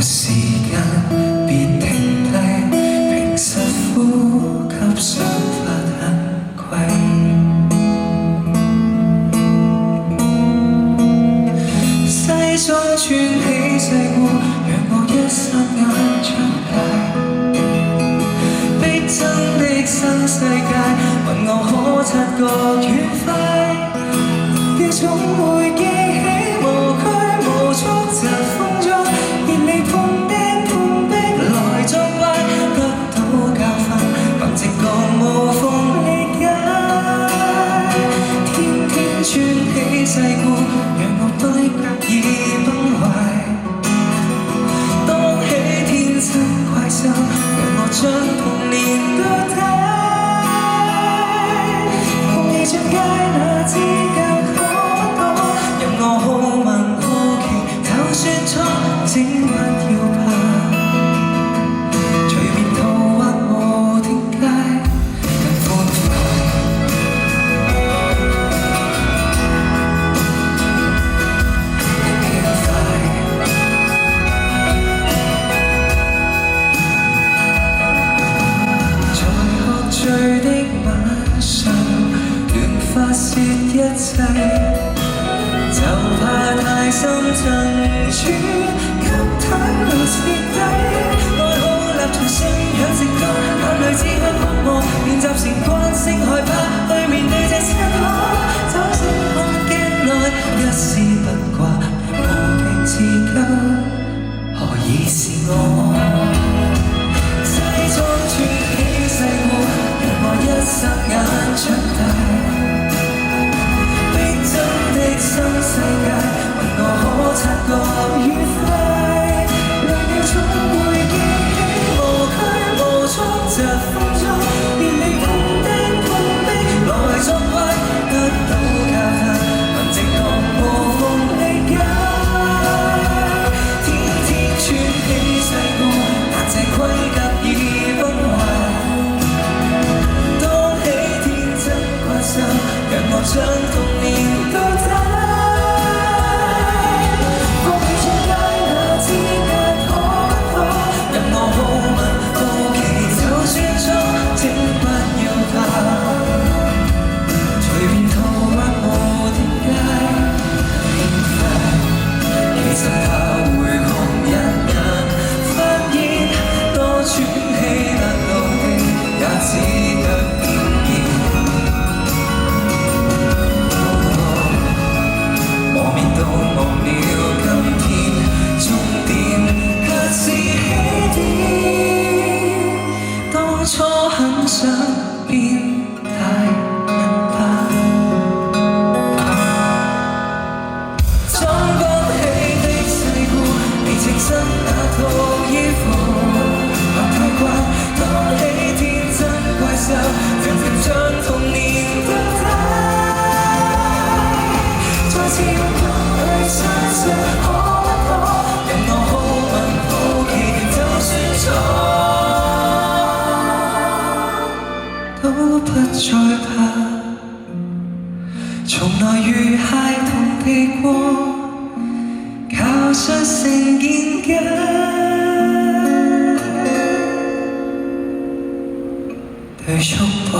時間別停低，平實呼吸想法很貴。西裝穿起世故，讓我一霎眼長大。逼真的新世界，問我可察覺愉快。目標總會記起無拘無束疾風中，熱力碰釘碰壁來作怪，得到教訓，憑直覺無縫理解。天天穿起世故，讓我對腳已崩壞。當起天真怪獸，讓我將童年都睇。共你進街那資格可不多，任我好問好奇，就算錯，請不要怕。隨便途或無停街，更歡快。在喝醉的晚上，亂發洩一切，就怕太深層處給攤到徹底。愛好立場信仰成功，眼淚只可渴望，練習成慣性害怕去面對這赤裸。走進看鏡內，一絲不掛，無名自救，何以是我？西裝穿起世故，讓我一霎眼長大。逼真的新世界，問我可察覺愉快。良藥總會記起無拘無束疾風中，熱力碰釘碰壁來作怪，得到教訓，憑直覺無縫理解。天天穿起世故，但這規格已崩壞。當起天真怪獸，讓我將童年都帶。放你進街那資格可不多，任我好問好奇，就算錯，請不要怕。隨便途或無停街，輕快。其實怕回看一眼，發現多喘氣得到的，也只得片面。磨面都忘了今天，終點卻是起點。當初很想變大人吧，裝不起的世故，未情身那套衣服，怕太怪。當起天真怪獸，靜靜將童年都帶。再次勇敢去相信可不可，任我好問好奇，就算錯都不再怕。從來如孩童地過，靠出成見解，對束縛。